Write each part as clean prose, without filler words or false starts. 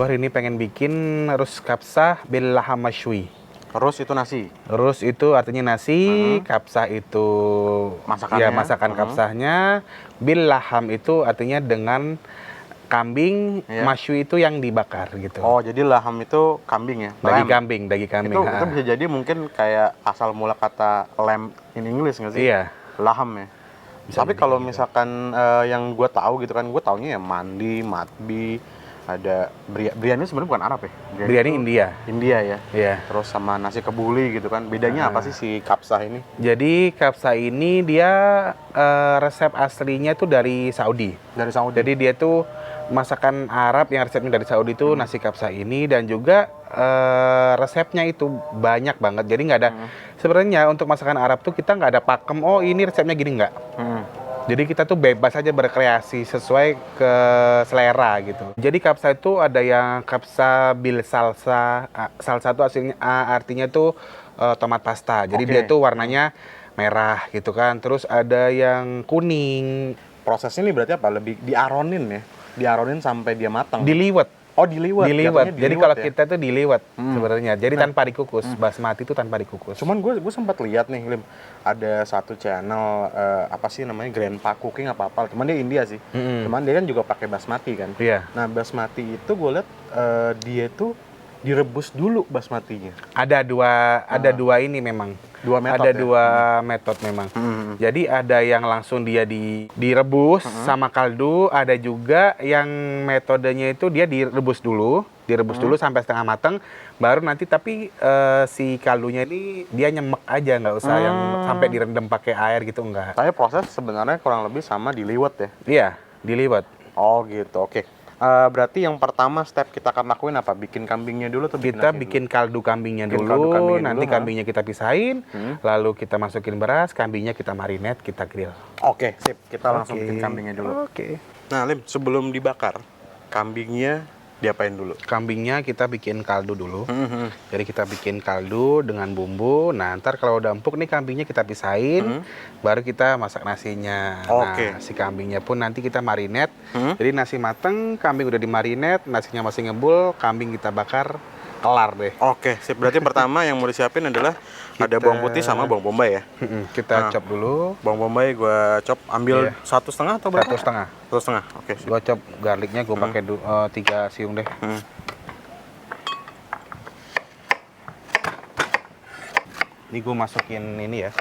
Gue hari ini pengen bikin rus kapsah bil laham masywi. Rus itu nasi. Rus itu artinya nasi, kapsah itu Masakannya. ya masakan kapsahnya. Bil laham itu artinya dengan kambing, Iya. masywi itu yang dibakar gitu. Oh, jadi laham itu kambing ya? Daging Lamb. kambing, daging kambing. Itu bisa jadi mungkin kayak asal mula kata lamb in English nggak sih? Iya. Laham ya. Bisa Tapi jadi kalau gitu. misalkan yang gue tahu gitu kan, gue taunya ya mandi, matbi, ada biryani sebenarnya bukan Arab ya? Biryani itu India. India ya. Iya. Terus sama nasi kebuli gitu kan. Bedanya apa sih si kapsah ini? Jadi kapsah ini dia resep aslinya tuh dari Saudi. Dari Saudi. Jadi dia tuh masakan Arab yang resepnya dari Saudi itu nasi kapsah ini, dan juga resepnya itu banyak banget. Jadi nggak ada sebenarnya untuk masakan Arab tuh kita nggak ada pakem. Oh ini resepnya gini, nggak. Jadi kita tuh bebas aja berkreasi sesuai ke selera gitu. Jadi kapsa itu ada yang kapsa bil salsa. Salsa itu artinya tuh tomat pasta. Jadi dia tuh warnanya merah gitu kan. Terus ada yang kuning. Prosesnya ini berarti apa? Lebih diaronin ya? Diaronin sampai dia matang? Diliwet. Oh, diliwet. Diliwet. Jadi kalau ya? kita tuh diliwet sebenarnya. Jadi tanpa dikukus. Basmati itu tanpa dikukus. Cuman gue sempat lihat nih, Lim, ada satu channel apa sih namanya, Grandpa Cooking apa cuman dia India sih. Cuman dia kan juga pakai basmati kan. Iya. Nah, basmati itu gue lihat dia tuh direbus dulu basmatinya. Ada dua ini memang. Dua metode. Ada dua metode memang. Jadi ada yang langsung dia direbus sama kaldu, ada juga yang metodenya itu dia direbus dulu sampai setengah matang, baru nanti tapi si kaldunya ini dia nyemek aja, nggak usah yang sampai direndam pakai air gitu, enggak. Tapi proses sebenarnya kurang lebih sama diliwet ya. Iya, diliwet. Oh gitu, oke. Berarti yang pertama step kita akan lakuin apa? Bikin kambingnya dulu atau Kita bikin kaldu kambingnya dulu, nanti kambingnya kita pisahin, lalu kita masukin beras, kambingnya kita marinate, kita grill. Oke, sip. Kita langsung bikin kambingnya dulu. Oke. Nah, Lim, sebelum dibakar, kambingnya diapain dulu? Kambingnya kita bikin kaldu dulu. Jadi kita bikin kaldu dengan bumbu. Nah, ntar kalau udah empuk nih kambingnya kita pisahin, baru kita masak nasinya. Oke. Nah, si kambingnya pun nanti kita marinate. Jadi nasi mateng, kambing udah dimarinate, nasinya masih ngebul, kambing kita bakar, kelar deh. Oke, sip. Berarti pertama yang mau disiapin adalah ada bawang putih sama bawang bombay ya? Kita chop dulu. Bawang bombay gue chop, ambil 1,5 atau berapa? 1,5. 1,5, oke. Gua chop garlicnya, gue pakai 3 siung deh. Ini gue masukin ini ya,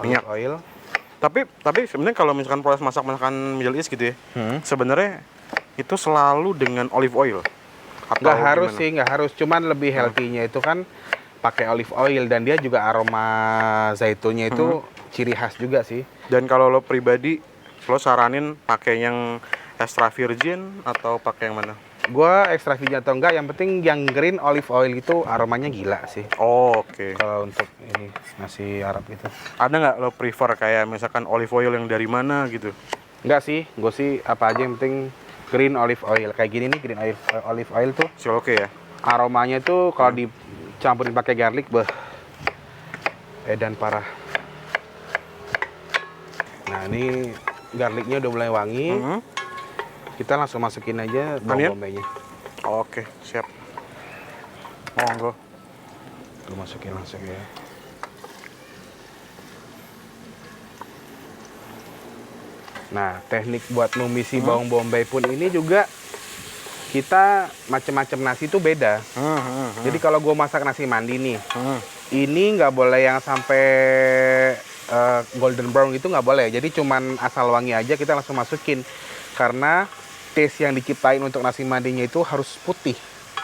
Minyak. oil. Tapi sebenarnya kalau misalkan proses masakan Middle East gitu ya, sebenarnya itu selalu dengan olive oil. Atau Nggak harus gimana? sih, nggak harus. Cuman lebih healthy-nya itu kan pakai olive oil, dan dia juga aroma zaitunnya itu ciri khas juga sih. Dan kalau lo pribadi, lo saranin pakai yang extra virgin atau pakai yang mana? Gua extra virgin atau enggak, yang penting yang green olive oil itu aromanya gila sih. Oh, oke. Kalau untuk ini nasi Arab itu. Ada nggak lo prefer kayak misalkan olive oil yang dari mana gitu? Enggak sih, gue sih apa aja yang penting green olive oil. Kayak gini nih, green olive oil tuh Still oke ya? aromanya tuh kalau dicampurin pakai garlic, edan parah. Nah, ini garlicnya udah mulai wangi. Kita langsung masukin aja bawang bombaynya. Oke, siap. Monggo. Gue masukin langsung ya. Nah, teknik buat numisi bawang bombay pun ini juga kita macam-macam nasi itu beda. Jadi kalau gue masak nasi mandi nih, ini nggak boleh yang sampai golden brown gitu, nggak boleh. Jadi cuman asal wangi aja kita langsung masukin, karena taste yang diciptain untuk nasi mandinya itu harus putih.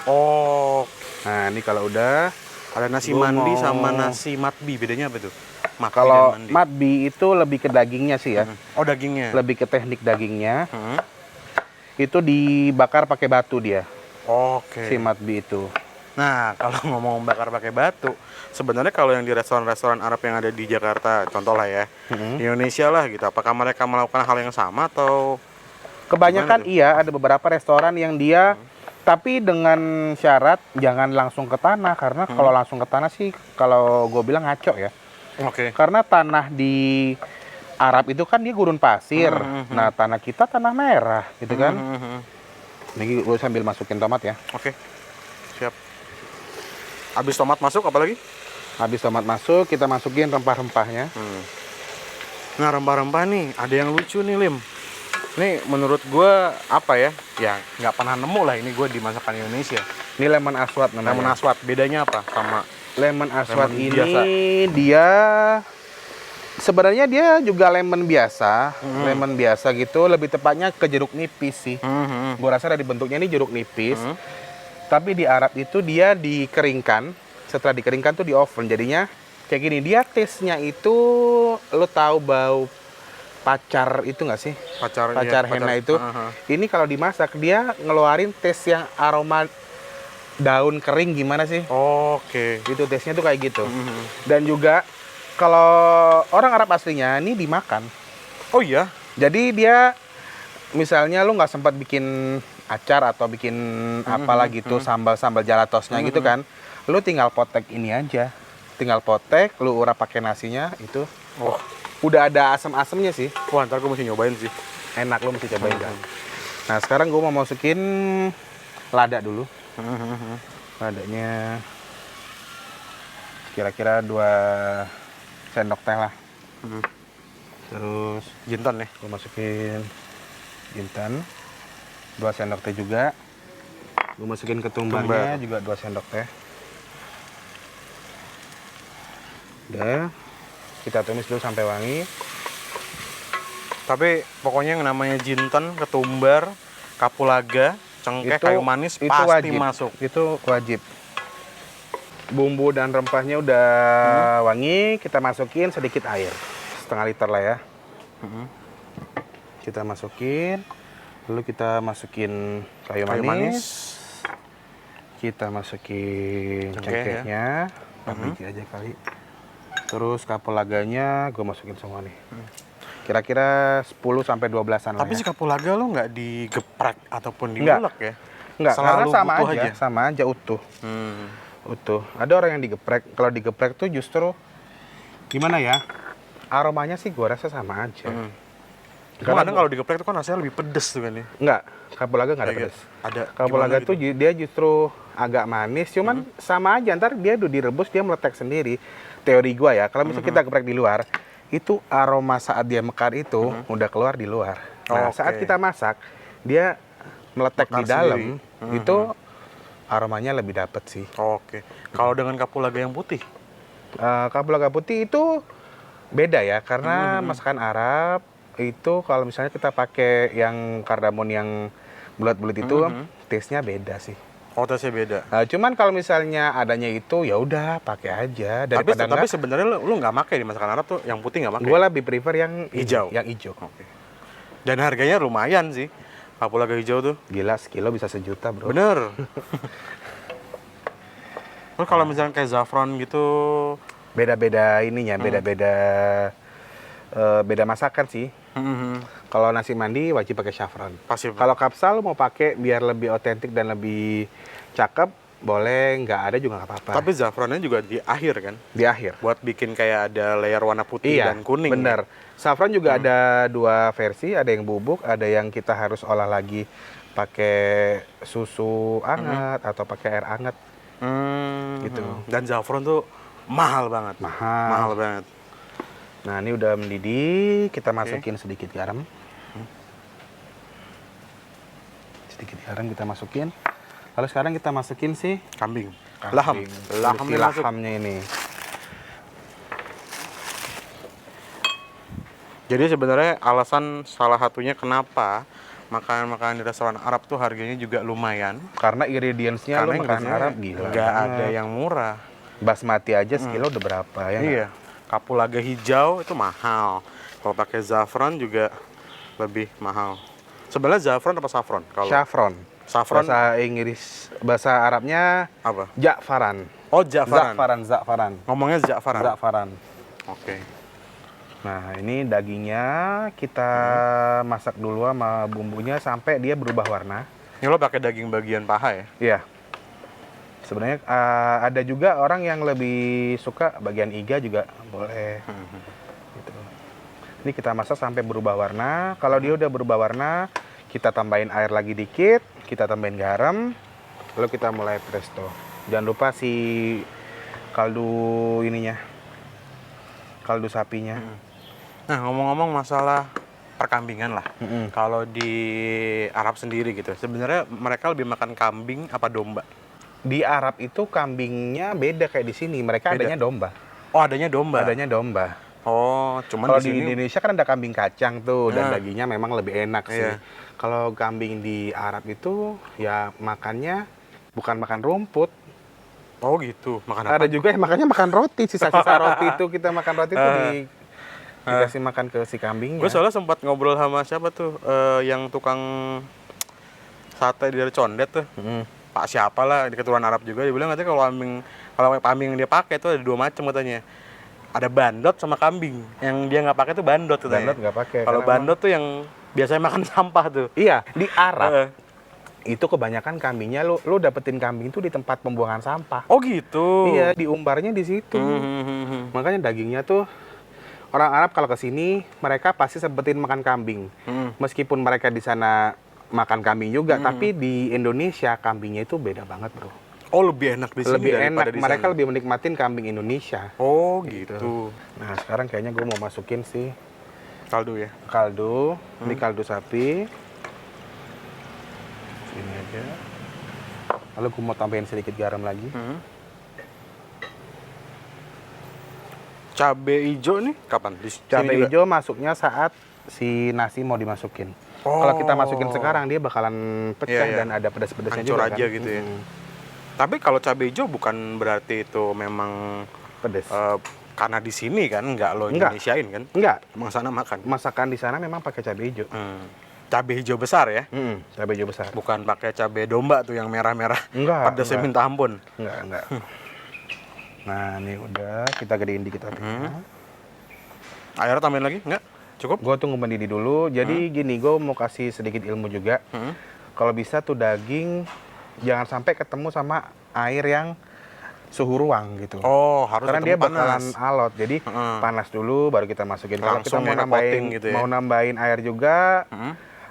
Oh, Nah, ini kalau udah ada nasi Gua mandi mau- sama nasi matbi, bedanya apa tuh? Matbi kalau dan mandi. matbi itu lebih ke dagingnya sih ya, Oh, dagingnya. lebih ke teknik dagingnya. Itu dibakar pakai batu dia, Oke. si matbi itu. Nah, kalau ngomong bakar pakai batu, sebenarnya kalau yang di restoran-restoran Arab yang ada di Jakarta, contoh lah ya, di Indonesia lah gitu, apakah mereka melakukan hal yang sama atau Kebanyakan gimana tuh? iya, ada beberapa restoran yang dia tapi dengan syarat jangan langsung ke tanah, karena kalau langsung ke tanah sih kalau gue bilang ngaco ya. Oke. Karena tanah di Arab itu kan dia gurun pasir. Nah, tanah kita tanah merah gitu kan. Ini gue sambil masukin tomat ya. Oke. Siap. Habis tomat masuk apa lagi? Habis tomat masuk, kita masukin rempah-rempahnya. Nah, rempah-rempah nih, ada yang lucu nih, Lim. Ini menurut gue apa ya? Ya, nggak pernah nemu lah ini gue di masakan Indonesia. Ini lemon aswad namanya. Lemon aswad, bedanya apa sama Lemon aswad lemon ini biasa? dia sebenarnya dia juga lemon biasa, lemon biasa gitu, lebih tepatnya ke jeruk nipis sih. Gue rasa dari bentuknya ini jeruk nipis. Tapi di Arab itu dia dikeringkan, setelah dikeringkan tuh di oven. Jadinya kayak gini, dia taste-nya itu lo tahu bau pacar itu nggak sih? Pacar henna itu. Ini kalau dimasak dia ngeluarin taste yang aroma daun kering gimana sih? Oke. Itu taste-nya tuh kayak gitu. Dan juga kalau orang Arab aslinya ini dimakan. Oh iya? Jadi dia misalnya lu nggak sempat bikin acar atau bikin apalah gitu, sambal jalatosnya gitu kan. Lu tinggal potek ini aja. Tinggal potek, lu urap pakai nasinya itu. Wah, Udah ada asam-asamnya sih. wah ntar gue mesti nyobain sih. Enak, lu mesti cobain kan. Nah, sekarang gue mau masukin lada dulu. Ladanya kira-kira 2 sendok teh lah. Terus Jintan ya? gue masukin jintan 2 sendok teh juga. Gue masukin ketumbarnya juga 2 sendok teh. Udah, kita tumis dulu sampai wangi. Tapi pokoknya yang namanya jintan, ketumbar, kapulaga, cengkeh, kayu manis itu pasti wajib. masuk. Itu wajib. Bumbu dan rempahnya udah wangi, kita masukin sedikit air. Setengah liter lah ya. Kita masukin, lalu kita masukin kayu manis. Kita masukin Cengkeh, cengkehnya, 4 biji aja kali. Terus kapulaganya gue masukin semua nih. Kira-kira 10-12an lah Tapi ya. si kapulaga lo nggak digeprek ataupun Nggak. diulek ya? Enggak, karena Selalu sama utuh aja, sama aja utuh. Hmm. Utuh. Ada orang yang digeprek. Kalau digeprek tuh justru gimana ya? Aromanya sih gua rasa sama aja. Karena kadang kalau digeprek itu kan rasanya lebih pedes tuh kan ya? Enggak, kapulaga enggak ada Kayak pedas. ada Kapulaga gimana tuh gitu? dia justru agak manis, cuman sama aja. Ntar dia udah direbus dia meletek sendiri. Teori gua ya, kalau misalnya kita geprek di luar, itu aroma saat dia mekar itu udah keluar di luar. Nah, saat Oke. kita masak, dia meletek Mekar di dalam, sendiri. itu aromanya lebih dapet sih. Oke. Kalau dengan kapulaga yang putih? Kapulaga putih itu beda ya, karena masakan Arab itu kalau misalnya kita pakai yang kardamon yang bulat-bulat itu, taste-nya beda sih. Oh, tasnya beda. Cuman kalau misalnya adanya itu ya udah pakai aja Tapi daripada tapi enggak. sebenarnya lu nggak pakai di masakan Arab tuh yang putih nggak pakai? Gue lebih prefer yang Hijau. yang hijau. Oke. Dan harganya lumayan sih. Kapulaga hijau tuh. Gila, sekilo bisa 1 juta, bro. Bener. Terus kalau misalnya kayak zafron gitu, Beda-beda ininya, beda-beda beda masakan sih. Kalau nasi mandi wajib pakai saffron. pasti. Kalau kapsal mau pakai biar lebih otentik dan lebih cakep, boleh, nggak ada juga nggak apa-apa. Tapi zafronnya juga di akhir kan? Di akhir. Buat bikin kayak ada layer warna putih Iya, dan kuning. bener. Saffron juga ada 2 versi, ada yang bubuk, ada yang kita harus olah lagi pakai susu hangat atau pakai air hangat. Gitu. Dan zafron tuh mahal banget. Mahal. Mahal banget. Nah, ini udah mendidih, kita masukin sedikit garam. Sedikit garam kita masukin. Lalu sekarang kita masukin sih Kambing. kambing. Lahamnya masuk. Lahamnya ini. Jadi sebenarnya alasan salah satunya kenapa makanan-makanan di restoran Arab tuh harganya juga lumayan. Karena ingredients-nya lo makanan ingredients-nya Arab gila. nggak ada yang murah. Basmati aja sekilo udah berapa ya? nggak? Iya. Kapulaga hijau itu mahal. Kalau pakai zafron juga lebih mahal. Sebenarnya zafron apa saffron? Kalau Saffron. saffron Bahasa Inggris, bahasa Arabnya apa? Ja'faran. Oh, za'faran. Za'faran. Ngomongnya za'faran. Za'faran. Oke. Nah, ini dagingnya kita masak dulu sama bumbunya sampai dia berubah warna. Ini lo pakai daging bagian paha ya? Iya. Sebenarnya ada juga orang yang lebih suka bagian iga juga boleh. Gitu. Ini kita masak sampai berubah warna. Kalau dia udah berubah warna, Kita tambahin air lagi dikit, kita tambahin garam, lalu kita mulai presto. Jangan lupa si kaldu ininya, kaldu sapinya. Nah, ngomong-ngomong masalah perkambingan lah. Mm-mm. Kalau di Arab sendiri gitu, sebenarnya mereka lebih makan kambing apa domba? Di Arab itu kambingnya beda kayak di sini. Mereka Beda. adanya domba. Oh, adanya domba. Adanya domba. Oh, cuman Kalau di di sini Indonesia kan ada kambing kacang tuh, dan Nah. dagingnya memang lebih enak sih. Iya. Kalau kambing di Arab itu ya makannya bukan makan rumput. Oh gitu, makan apa? Ada juga yang makannya makan roti, sisa-sisa roti itu kita makan roti itu dikasih makan ke si kambingnya. Gue soalnya sempat ngobrol sama siapa tuh, yang tukang sate dari Condet tuh. Mm. Pak siapa lah di keturunan Arab juga, dia bilang katanya kalau kambing yang dia pakai itu ada 2 macam katanya. Ada bandot sama kambing. Yang dia nggak pakai tuh bandot katanya. Bandot nggak pakai. Kalau karena bandot tuh yang biasanya makan sampah tuh. iya, di Arab Eh. itu kebanyakan kambingnya lu dapetin kambing itu di tempat pembuangan sampah. Oh gitu. Iya, diumbarnya di situ. Makanya dagingnya tuh orang Arab kalau ke sini mereka pasti sempetin makan kambing. Meskipun mereka di sana makan kambing juga, tapi di Indonesia kambingnya itu beda banget, Bro. Oh, lebih enak di sini Lebih enak, daripada di mereka sana. lebih menikmatin kambing Indonesia. Oh gitu. Nah, sekarang kayaknya gue mau masukin si Kaldu ya. kaldu, ini kaldu sapi. Ini aja. Lalu gue mau tambahin sedikit garam lagi. Cabe hijau nih kapan? Di sini Cabai juga? hijau masuknya saat si nasi mau dimasukin. Oh. Kalau kita masukin sekarang dia bakalan pecah Iya, iya. dan ada pedas-pedasnya Hancur juga aja kan. gitu ya. Tapi kalau cabai hijau bukan berarti itu memang Pedas. karena di sini kan nggak lo Enggak. Indonesiain kan? Enggak, Emang sana makan. masakan di sana memang pakai cabai hijau. Cabai hijau besar ya? Cabai hijau besar. Bukan pakai cabai domba tuh yang merah-merah. Enggak, Pedasnya enggak. minta ampun. Enggak. Nah, ini udah kita gedein dikit apinya. Airnya tambahin lagi? Enggak? Cukup? Gue tunggu mendidih dulu. Jadi gini, gue mau kasih sedikit ilmu juga. Kalau bisa tuh daging jangan sampai ketemu sama air yang suhu ruang gitu. Oh, harus Karena dia ketemu bakalan panas. alot. Jadi panas dulu baru kita masukin. Kalau kita Langsung mau ya, nambahin coating gitu ya. mau nambahin air juga,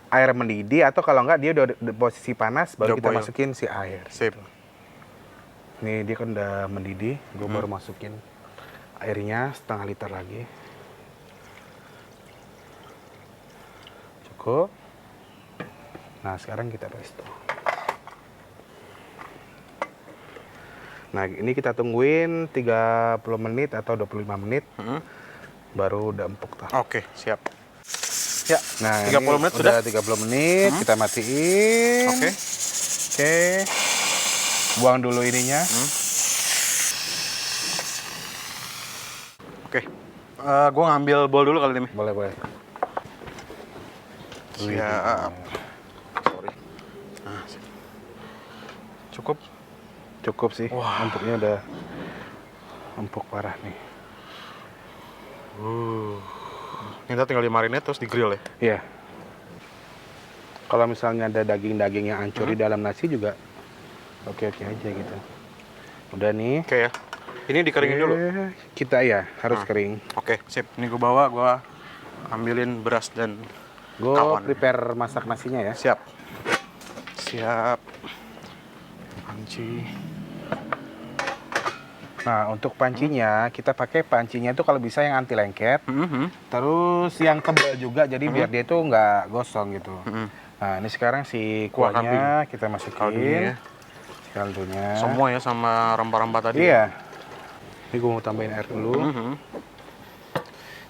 air mendidih atau kalau enggak dia udah di posisi panas baru Udah kita boil. masukin si air. Sip. Nih dia kan udah mendidih, gue baru masukin airnya setengah liter lagi. Cukup. Nah sekarang kita presto. Nah ini kita tungguin 30 menit atau 25 menit. Baru udah empuk tuh. Oke, siap. Ya, Nah 30 ini menit sudah. 30 menit, kita matiin. Oke. Oke. Buang dulu ininya. Oke. Gue ngambil bowl dulu kali ini. Boleh, boleh. Siap. Sorry. Nah, sip. Cukup. Cukup sih. Wah. Empuknya udah empuk parah nih. Kita tinggal dimarinate terus di-grill ya. Iya. Kalau misalnya ada daging-daging yang hancur di dalam nasi juga oke-oke aja gitu. Udah nih. Oke ya. Ini dikeringin dulu. Kita ya harus kering. Oke, sip. Ini gue bawa, gue ambilin beras dan Gue kawan. prepare masak nasinya ya. Siap. Siap. Panci. Nah, untuk pancinya kita pakai pancinya itu kalau bisa yang anti lengket. Terus yang tebal juga jadi biar dia itu nggak gosong gitu. Nah, ini sekarang si Kuah kuahnya kita masukin. Kaldunya ya. Kaldunya. Semua ya sama rempah-rempah tadi. Iya. Ini gue mau tambahin air dulu.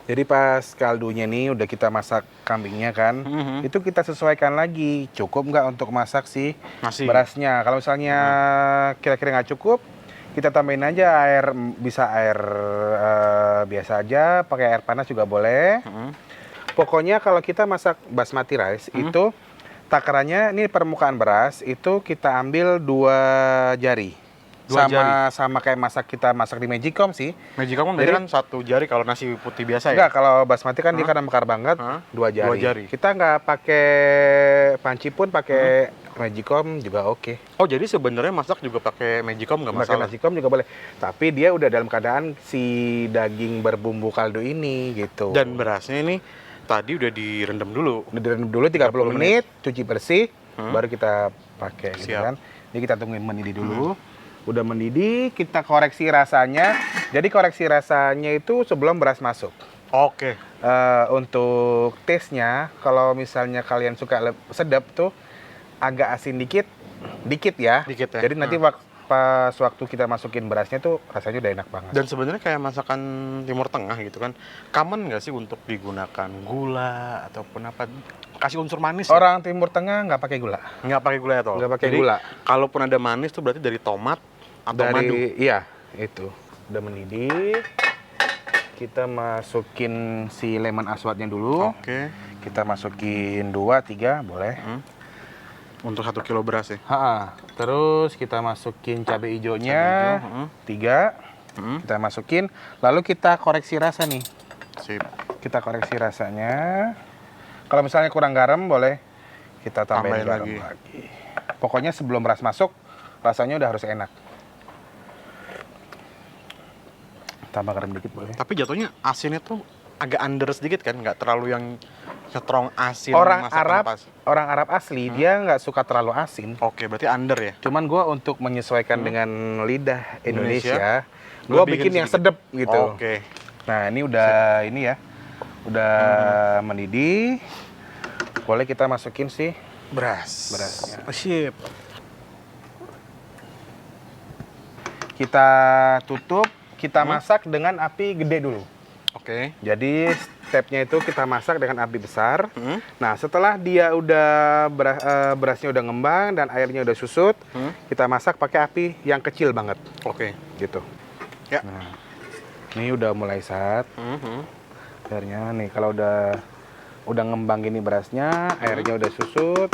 Jadi pas kaldunya nih udah kita masak kambingnya kan, itu kita sesuaikan lagi cukup nggak untuk masak si Nasi. berasnya. Kalau misalnya kira-kira nggak cukup, kita tambahin aja air, bisa air biasa aja, pakai air panas juga boleh. Pokoknya kalau kita masak basmati rice itu takarannya ini permukaan beras itu kita ambil 2 jari. Dua Sama kayak kita masak di Magicom sih. Magicom Jadi- kan 1 jari kalau nasi putih biasa ya. Enggak, kalau basmati kan dia karena mekar banget, 2 jari. 2 jari. Kita nggak pakai panci pun pakai Magicom juga oke. Oh, jadi sebenarnya masak juga pakai Magicom nggak Pakai masalah. Magicom juga boleh. Tapi dia udah dalam keadaan si daging berbumbu kaldu ini gitu. Dan berasnya ini tadi udah direndam dulu. Udah direndam dulu 30 menit, cuci bersih, baru kita pakai gitu Siap. kan. Ini kita tungguin mendidih dulu. Udah mendidih, kita koreksi rasanya. Jadi koreksi rasanya itu sebelum beras masuk. Oke. Untuk taste-nya, kalau misalnya kalian suka sedap tuh agak asin dikit ya. Dikit ya. Jadi nanti pas waktu kita masukin berasnya tuh rasanya udah enak banget. Dan sebenarnya kayak masakan Timur Tengah gitu kan, common nggak sih untuk digunakan gula ataupun apa? Kasih unsur manis. Orang Timur Tengah nggak pakai gula. Nggak pakai gula ya toh? Nggak pakai Jadi, gula. kalaupun ada manis tuh berarti dari tomat atau madu. Iya, itu. Udah mendidih. Kita masukin si lemon aswadnya dulu. Oke. Kita masukin 2, 3, boleh. Untuk 1 kilo beras ya. Terus kita masukin cabai hijaunya, Cabai hijau, 3. Kita masukin. Lalu kita koreksi rasa nih. Sip. Kita koreksi rasanya. Kalau misalnya kurang garam, boleh kita tambahin garam lagi. Pokoknya sebelum beras masuk, rasanya udah harus enak. Tambah garam dikit boleh. Tapi jatuhnya asinnya tuh agak under sedikit kan, nggak terlalu yang strong asin. Orang masakan Arab asli dia nggak suka terlalu asin. Oke, berarti under ya. Cuman gue untuk menyesuaikan dengan lidah Indonesia, gue Gua bikin bikin yang sedep gitu. Oke. Nah ini udah ini ya, udah mendidih. Boleh kita masukin sih berasnya. Sip. Kita tutup, kita masak dengan api gede dulu. Oke. Jadi stepnya itu kita masak dengan api besar. Nah setelah dia udah berasnya udah ngembang dan airnya udah susut, kita masak pakai api yang kecil banget. Oke. Gitu. Ya. Nah, ini udah mulai saat airnya nih kalau udah ngembang gini berasnya, airnya udah susut,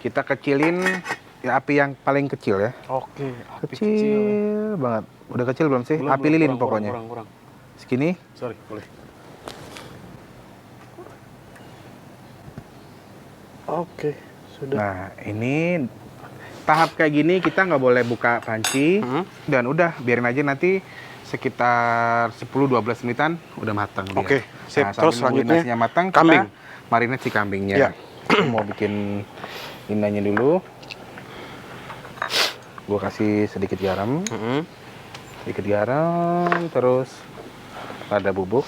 kita kecilin ya, api yang paling kecil ya. Oke. Api Kecil banget. Udah kecil belum sih? Api lilin pokoknya. Kurang. Segini. Sorry, boleh. Oke, sudah. Nah, ini tahap kayak gini kita nggak boleh buka panci dan udah biarin aja nanti sekitar 10-12 menitan udah matang dia. Oke, sip. Nah, Terus sambil nungguin selanjutnya nasinya matang, kambing. kita marinate si kambingnya. Ya. Mau bikin inanya dulu. Gua kasih sedikit garam. Sedikit garam, terus lada bubuk.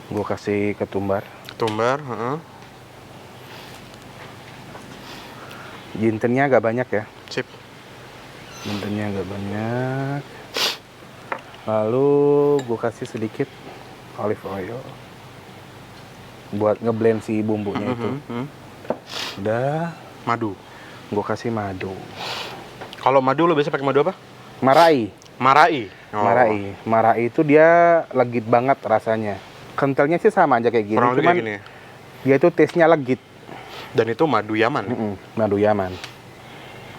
Gue kasih ketumbar. Ketumbar, Jintennya agak banyak ya. Sip. Jintennya agak banyak. Lalu gue kasih sedikit olive oil buat ngeblend si bumbunya itu. Udah. Madu. Gue kasih madu. Kalau madu lo biasa pakai madu apa? Marai. Marai. Marai. Marai itu dia legit banget rasanya. Kentalnya sih sama aja kayak gini, Kurang lebih cuman kayak gini ya? dia itu taste-nya legit. Dan itu madu Yaman. Madu Yaman.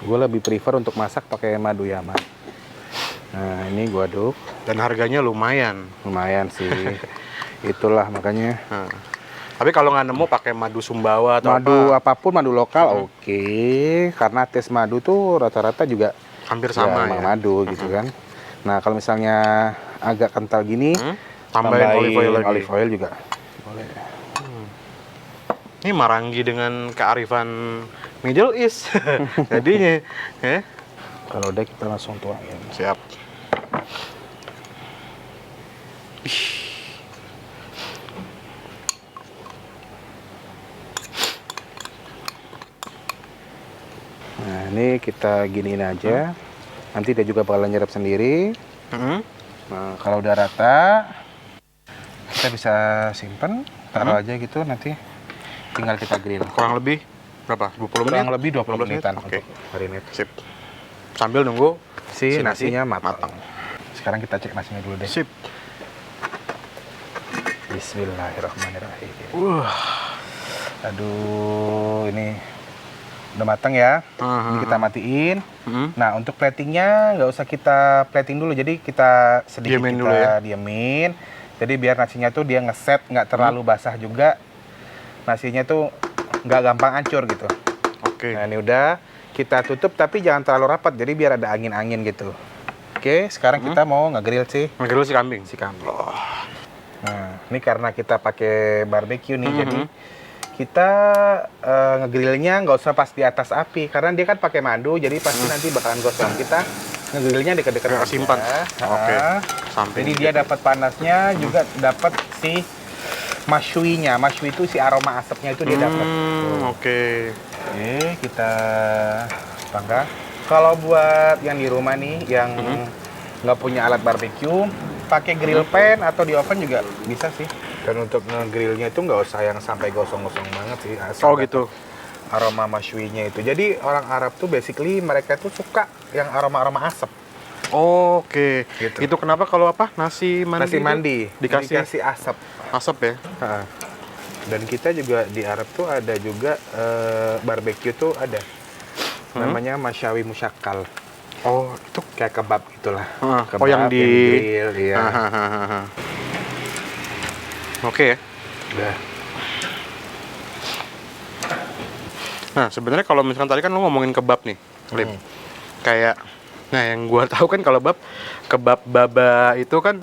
Gue lebih prefer untuk masak pakai madu Yaman. Nah ini gue aduk. Dan harganya lumayan. Lumayan sih. Itulah makanya. Tapi kalau nggak nemu pakai madu Sumbawa atau Madu apa? apapun, madu lokal oke. Karena taste madu tuh rata-rata juga Hampir sama ya. emang madu gitu kan. Nah kalau misalnya agak kental gini, Tambahin olive oil lagi. Olive oil juga boleh. Ini marangi dengan kearifan Middle East. Jadinya, Kalau udah kita langsung tuangin. Siap. Nah ini kita giniin aja. Nanti dia juga bakalan nyerap sendiri. Nah kalau udah rata, kita bisa simpen, taruh aja gitu, nanti tinggal kita grill. Kurang lebih berapa? 20 menit? Kurang lebih 20 menitan Oke. untuk marinate. Sip. Sambil nunggu Si nasi nasinya matang. Sekarang kita cek nasinya dulu deh. Sip. Bismillahirrahmanirrahim. Aduh, ini udah matang ya. Ini kita matiin. Nah, untuk platingnya nggak usah kita plating dulu. Jadi kita sedikit Diamin kita dulu ya? diemin. Jadi biar nasinya tuh dia ngeset, nggak terlalu basah juga. Nasinya tuh nggak gampang hancur gitu. Oke. Nah, ini udah kita tutup tapi jangan terlalu rapat. Jadi biar ada angin-angin gitu. Oke, sekarang kita mau nge-grill Grill si kambing. si kambing. Nah, ini karena kita pakai barbecue nih, jadi kita ngegrillnya nggak usah pas di atas api, karena dia kan pakai madu, jadi pasti nanti bakalan gosong. Kita ngegrillnya dekat-dekat Nggak aja. simpan. Oke. Samping Jadi dia dapat panasnya, juga dapat si masyuinya. Masyui itu si aroma asapnya itu dia dapat. Oke. Oke, kita panggang. Kalau buat yang di rumah nih, yang nggak punya alat barbecue, pakai grill pan atau di oven juga bisa sih. Dan untuk nge-grillnya itu nggak usah yang sampai gosong-gosong banget sih. Oh gitu. Aroma masyuinya itu. Jadi orang Arab tuh basically mereka tuh suka yang aroma-aroma asap. Oke. Gitu. Itu kenapa kalau apa? Nasi mandi. Nasi itu mandi dikasih asap. asap ya? Ha. Dan kita juga di Arab tuh ada juga barbecue tuh ada. Namanya masyawi musyakal. Oh, itu Kayak kebab gitulah. Oh, yang di grill, iya. Oke ya. Udah. Nah, sebenarnya kalau misalkan tadi kan lo ngomongin kebab nih, Lim. Kayak nah yang gua tahu kan kalau kebab baba itu kan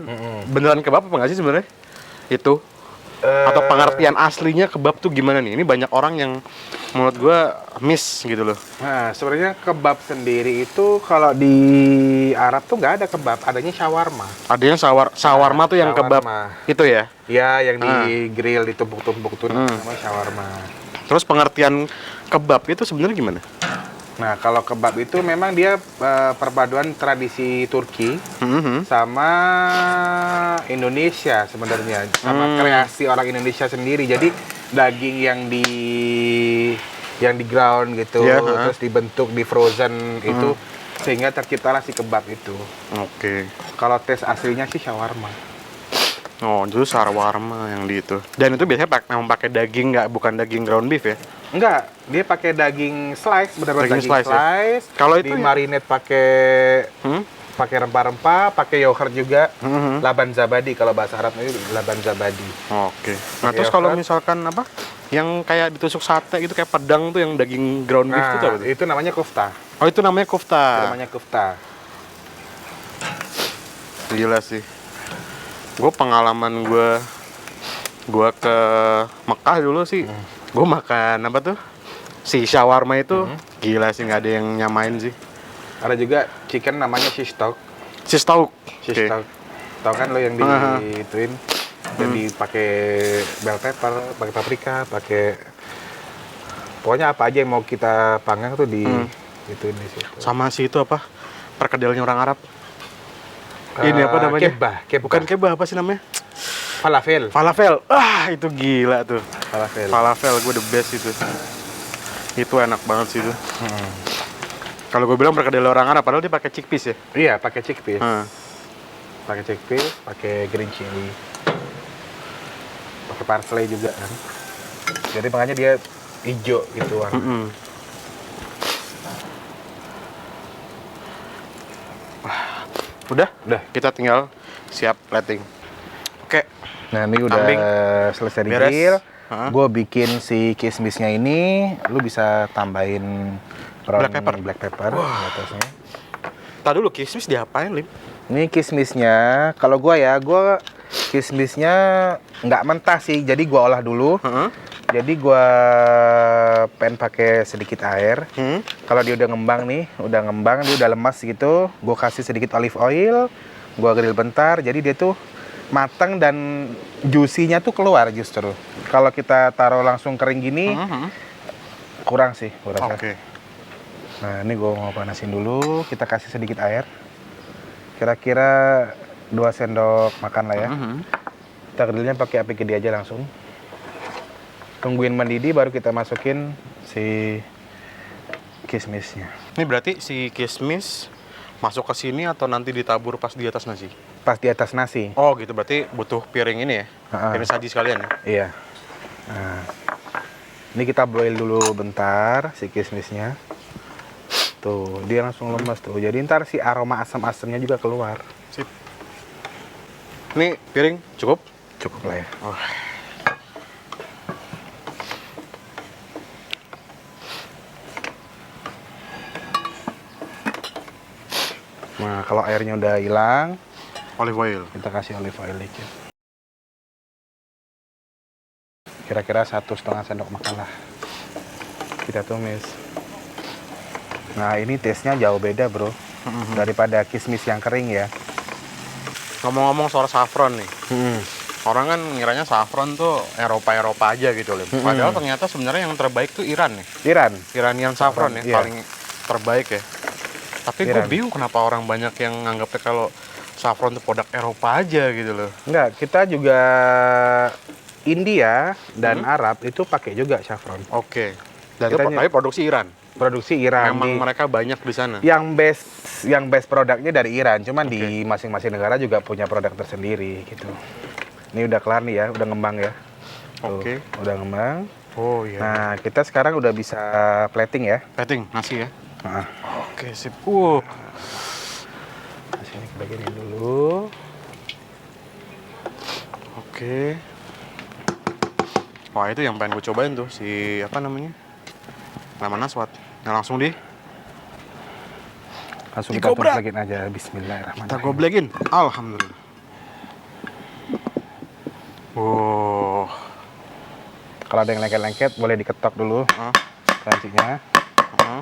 beneran kebab apa nggak sih sebenarnya? Itu atau pengertian aslinya kebab tuh gimana nih? Ini banyak orang yang menurut gua miss gitu loh. Nah, sebenarnya kebab sendiri itu kalau di Arab tuh nggak ada kebab, adanya shawarma. Adanya shawarma tuh yang kebab shawarma. itu ya. Ya, yang di grill ditumpuk-tumpuk tuh namanya shawarma. Terus pengertian kebab itu sebenarnya gimana? Nah, kalau kebab itu memang dia perpaduan tradisi Turki sama Indonesia sebenarnya, sama kreasi orang Indonesia sendiri. Jadi daging yang di ground gitu, terus dibentuk di frozen itu sehingga terciptalah si kebab itu. Oke. Kalau tes aslinya sih shawarma. Oh, itu shawarma yang di itu. Dan itu biasanya memang pakai daging, nggak, bukan daging ground beef ya? Enggak, dia pakai daging slice, benar-benar daging slice. Ya? Kalau itu marinate pakai rempah-rempah, pakai yogurt juga. Laban zabadi, kalau bahasa Arabnya itu laban zabadi. Oke. Nah, terus kalau misalkan apa? Yang kayak ditusuk sate gitu kayak pedang tuh yang daging ground beef itu apa tuh? Itu namanya kufta. Oh, itu namanya kufta. Gila sih. Gue pengalaman gue ke Mekah dulu sih, gue makan apa tuh si shawarma itu gila sih, nggak ada yang nyamain sih. Ada juga chicken namanya shish tauk. Okay. Tahu kan lo yang diituin, jadi pakai bell pepper, pakai paprika, pakai pokoknya apa aja yang mau kita panggang tuh di ituin di situ. Sama si itu apa? Perkedelnya orang Arab. Ini apa namanya? Kebab. Bukan kebab, apa sih namanya? Falafel. Itu gila tuh. Falafel gue the best itu. Itu enak banget sih itu. Kalau gue bilang perkedel orang Arab, padahal dia pakai chickpeas ya. Iya, pakai chickpeas. Pakai chickpeas, pakai green chili. Pakai parsley juga kan. Jadi makanya dia hijau gitu warna. Udah, kita tinggal siap plating. Oke. Nah, ini udah selesai di grill. Gue bikin si kismisnya ini, lu bisa tambahin black pepper atasnya. Tadi dulu kismis diapain, Lim? Ini kismisnya, kalau gue kismisnya nggak mentah sih, jadi gue olah dulu. Jadi gue pengen pakai sedikit air. Kalau dia udah ngembang nih, dia udah lemas gitu, gue kasih sedikit olive oil, gue grill bentar, jadi dia tuh matang dan juicy-nya tuh keluar justru. Kalau kita taruh langsung kering gini, kurang sih, gue rasa. Nah, ini gue mau panasin dulu, kita kasih sedikit air. Kira-kira 2 sendok makan lah ya. Kita grillnya pakai api gede aja langsung. Tungguin mendidih baru kita masukin si kismisnya. Ini berarti si kismis masuk ke sini atau nanti ditabur pas di atas nasi? Pas di atas nasi. Oh gitu, berarti butuh piring ini ya? Piring saji sekalian ya? Iya. Nah, ini kita boil dulu bentar si kismisnya. Tuh, dia langsung lemas tuh. Jadi ntar si aroma asam-asamnya juga keluar. Sip. Ini piring cukup? Cukup lah ya. Nah, kalau airnya udah hilang, Olive oil. kita kasih olive oil dikit. Kira-kira 1,5 sendok makan lah. Kita tumis. Nah, ini taste-nya jauh beda, bro. Daripada kismis yang kering ya. Ngomong-ngomong soal saffron nih. Orang kan ngiranya saffron tuh Eropa aja gitu, Lim. Padahal ternyata sebenarnya yang terbaik tuh Iran nih. Iranian saffron ya, iya. paling terbaik ya. Tapi gue Iran. bingung kenapa orang banyak yang nganggapnya kalau saffron itu produk Eropa aja gitu loh. Enggak, kita juga India dan Arab itu pakai juga saffron. Oke. Dan Kita itu tapi produksi Iran. Produksi Iran. Memang mereka banyak di sana. Yang best produknya dari Iran, cuman di masing-masing negara juga punya produk tersendiri gitu. Ini udah kelar nih ya, udah ngembang ya. Tuh, Oke. udah ngembang. Oh iya. Nah, kita sekarang udah bisa plating ya. Plating nasi ya. Nah, Oke, sip. nasi ini kita bagian dulu. Oke. Wah, itu yang pengen gue cobain tuh si apa namanya? Lemon aswad. Nah, langsung Langsung kita Digobrak. tumpulin aja. kita Bismillahirrahmanirrahim. goblekin. Alhamdulillah. Oh. Kalau ada yang lengket-lengket, boleh diketok dulu Ah. kancingnya. Ah.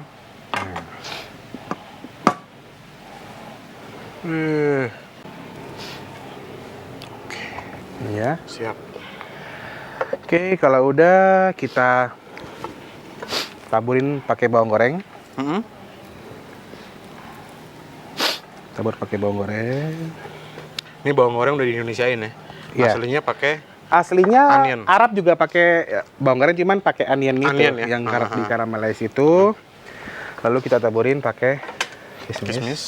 Iya. Siap. Oke, kalau udah kita taburin pakai bawang goreng. Tabur pakai bawang goreng. Ini bawang goreng udah di Indonesiain ya. Iya. Aslinya pakai Aslinya Onion. Arab juga pakai bawang goreng, cuman pakai onion itu Onion ya? yang di karamelize itu. Lalu kita taburin pakai kismis. kismis.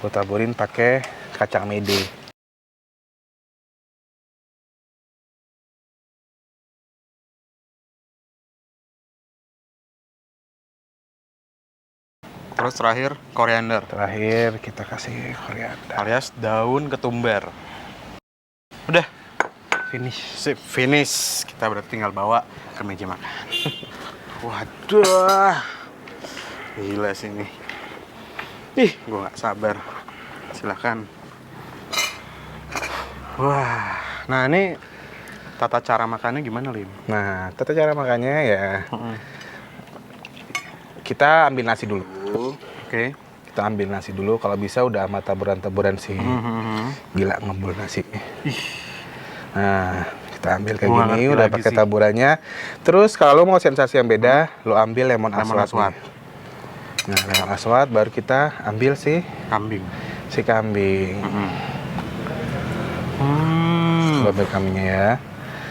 Gue taburin pakai kacang mede. Terus terakhir koriander Terakhir kita kasih koriander. alias daun ketumbar. Udah, Finish. sip, finish. Kita berarti tinggal bawa ke meja makan. Waduh. Gila sih ini. Ih, gue nggak sabar. Silakan. Wah, nah ini tata cara makannya gimana, Lim? Nah, tata cara makannya ya kita ambil nasi dulu. Oke. Kita ambil nasi dulu. Kalau bisa udah sama taburan-taburan sih. Gila ngebul nasi. Nah, kita ambil kayak Gua gini, ngerti udah lagi pakai sih. taburannya. Terus kalau mau sensasi yang beda, lo ambil lemon aswad. aswad. nih. Nah, lemon aswad baru kita ambil si Kambing. kambing. Hmm. Lo ambil kambingnya ya.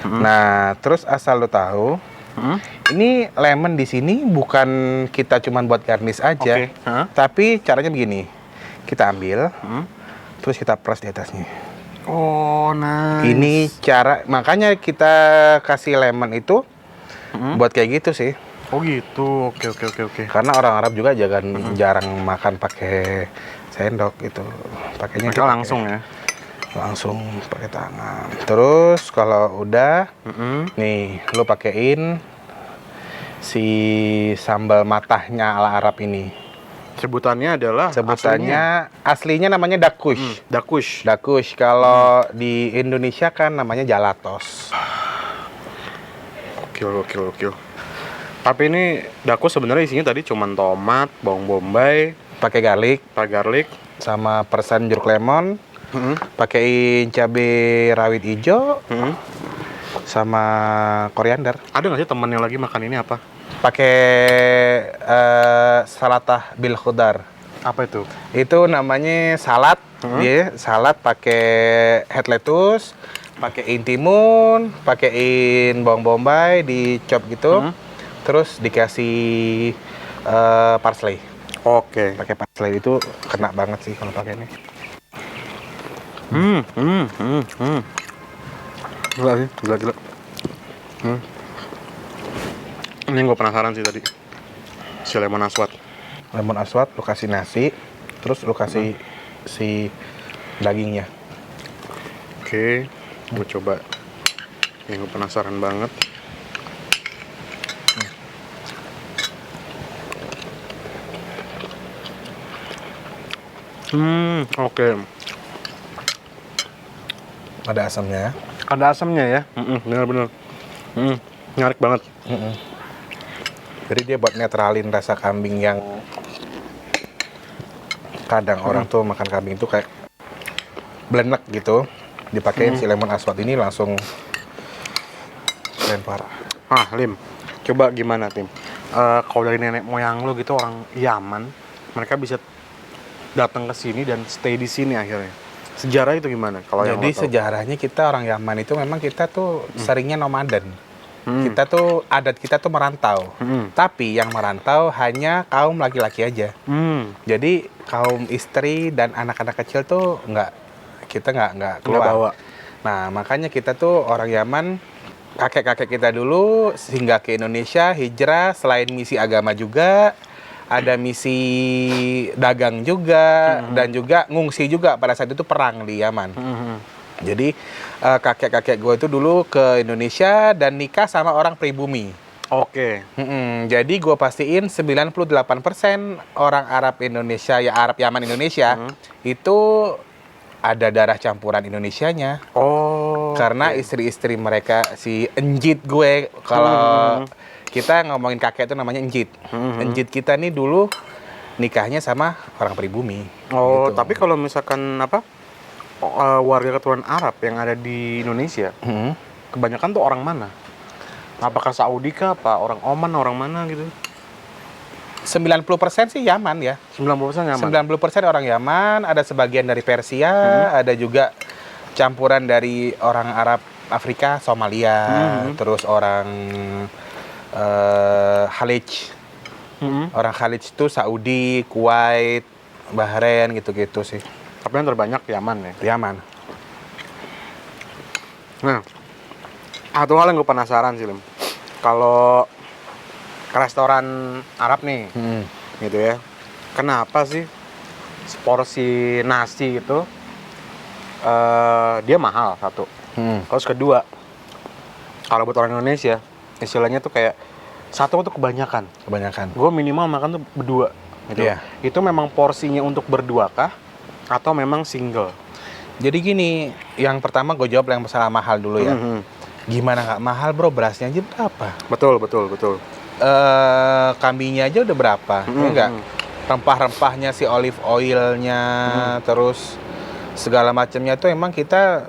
Nah, terus asal lo tahu, ini lemon di sini bukan kita cuman buat garnish aja, Oke. Hah? tapi caranya begini. Kita ambil, terus kita press di atasnya. Oh, nice. Ini cara, makanya kita kasih lemon itu buat kayak gitu sih. Oh gitu. Oke. Karena orang Arab juga jarang makan pakai sendok gitu. Pakainya Mereka langsung ya. langsung pakai tangan. Terus kalau udah, nih lo pakein si sambal matahnya ala Arab ini. Sebutannya adalah Sebutannya aslinya namanya dakush. dakush. Dakush. Kalau di Indonesia kan namanya jalatos. Gokil. Tapi ini dakush sebenarnya isinya tadi cuma tomat, bawang bombay, Pakai garlic garlic, sama persen jeruk lemon. Pakein cabai rawit hijau sama koriander. Ada nggak sih temen yang lagi makan ini apa? Pakai salatah bil khudar. Apa itu? Itu namanya salad. Ya, salad pakai head lettuce, pakein timun, pakein bawang bombay dicop gitu. Terus dikasih parsley. Oke. Pakai parsley itu kena banget sih kalau pakai ini. Gila. Ini gue penasaran sih tadi. Si lemon aswad. Lemon aswad lu kasih nasi, terus lu kasih si dagingnya. Oke, gue coba. Ini gue penasaran banget. Oke. Ada asamnya. Ada asamnya ya. Bener-bener. Menarik banget. Jadi dia buat netralin rasa kambing yang kadang orang tuh makan kambing itu kayak blenek gitu. Dipakein si lemon aswad ini langsung lempar. Lim. Coba gimana, Tim? Kalau dari nenek moyang lo gitu orang Yaman, mereka bisa datang ke sini dan stay di sini akhirnya. Sejarah itu gimana? Kalau yang Jadi lo tahu? sejarahnya kita orang Yaman itu memang kita tuh seringnya nomaden. Kita tuh adat kita tuh merantau. Tapi yang merantau hanya kaum laki-laki aja. Jadi kaum istri dan anak-anak kecil tuh kita nggak keluar. Nggak bawa. Nah makanya kita tuh orang Yaman, kakek-kakek kita dulu sehingga ke Indonesia hijrah, selain misi agama juga ada misi dagang juga dan juga ngungsi juga pada saat itu perang di Yaman. Jadi kakek-kakek gue itu dulu ke Indonesia dan nikah sama orang pribumi. Oke. Jadi gue pastiin 98% orang Arab Indonesia, ya Arab Yaman Indonesia itu ada darah campuran Indonesianya. Oh. Karena istri-istri mereka, si enjit gue, kalau kita ngomongin kakek itu namanya enjit. Enjit kita nih dulu nikahnya sama orang pribumi. Oh, gitu. tapi kalau misalkan warga keturunan Arab yang ada di Indonesia, kebanyakan tuh orang mana? Apakah Saudi kah, apa orang Oman, orang mana gitu? 90% sih Yaman ya. 90% nyaman. 90% orang Yaman, ada sebagian dari Persia, ada juga campuran dari orang Arab Afrika, Somalia, terus orang Khalij. Orang Khalij itu Saudi, Kuwait, Bahrain gitu-gitu sih. Tapi yang terbanyak Yaman ya. Yaman. Nah, satu hal yang gue penasaran sih, Lim. Kalau ke restoran Arab nih, gitu ya. Kenapa sih seporsi nasi itu dia mahal satu. Terus kedua, kalau buat orang Indonesia, istilahnya tuh kayak satu tuh kebanyakan. Gue minimal makan tuh berdua. Gitu. Iya. Itu memang porsinya untuk berdua kah? Atau memang single? Jadi gini, yang pertama gue jawab yang masalah mahal dulu ya. Gimana nggak mahal bro, berasnya aja berapa? Betul. Kambingnya aja udah berapa? Ya enggak? Rempah-rempahnya, si olive oilnya, terus segala macamnya tuh emang kita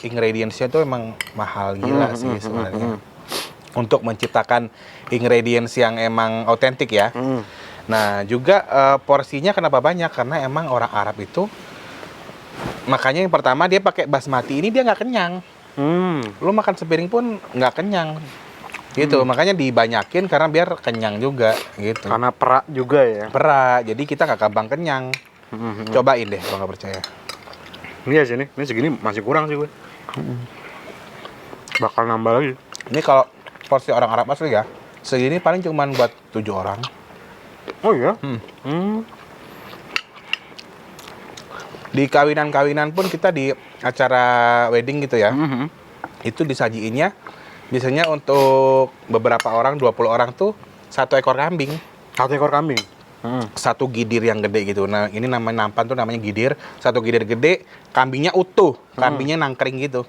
ingredients-nya tuh emang mahal gila sih sebenarnya. Untuk menciptakan ingredients yang emang autentik ya. Nah juga porsinya kenapa banyak? Karena emang orang Arab itu, makanya yang pertama dia pakai basmati ini dia nggak kenyang. Lu makan sepiring pun nggak kenyang. Gitu, makanya dibanyakin karena biar kenyang juga gitu. Karena perak juga ya. Perak, jadi kita nggak gampang kenyang. Cobain deh kalau nggak percaya. Ini ya sini, ini segini masih kurang sih gue. Bakal nambah lagi. Ini kalau porsi orang Arab asli ya, segini paling cuma buat 7 orang. Oh iya? Di kawinan-kawinan pun kita di acara wedding gitu ya, itu disajiinnya biasanya untuk beberapa orang, 20 orang tuh 1 ekor kambing. 1 ekor kambing? Satu gidir yang gede gitu. Nah ini namanya nampan tuh namanya gidir. 1 gidir gede, kambingnya utuh, kambingnya nangkring gitu.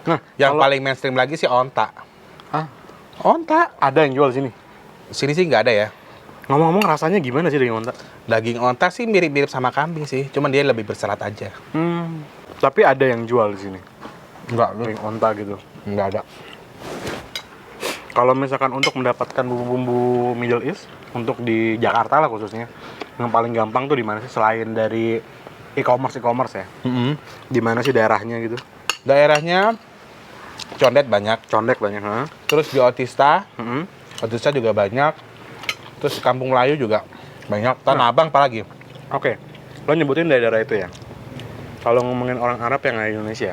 Nah, Yang paling mainstream lagi sih onta. Onta. Ada yang jual sini? Sini sih nggak ada ya. Ngomong-ngomong rasanya gimana sih daging onta? Daging onta sih mirip-mirip sama kambing sih, cuman dia lebih berserat aja. Tapi ada yang jual di sini? Enggak, Daging onta gitu? nggak ada. Kalau misalkan untuk mendapatkan bumbu-bumbu Middle East, untuk di Jakarta lah khususnya, yang paling gampang tuh di mana sih selain dari e-commerce ya? Di mana sih daerahnya gitu? Daerahnya Condet banyak, Condet banyak, ha? terus di Otista, Otista juga banyak, terus Kampung Melayu juga banyak, Tanah Abang apalagi. Oke, lo nyebutin daerah itu ya. Kalau ngomongin orang Arab yang ada di Indonesia,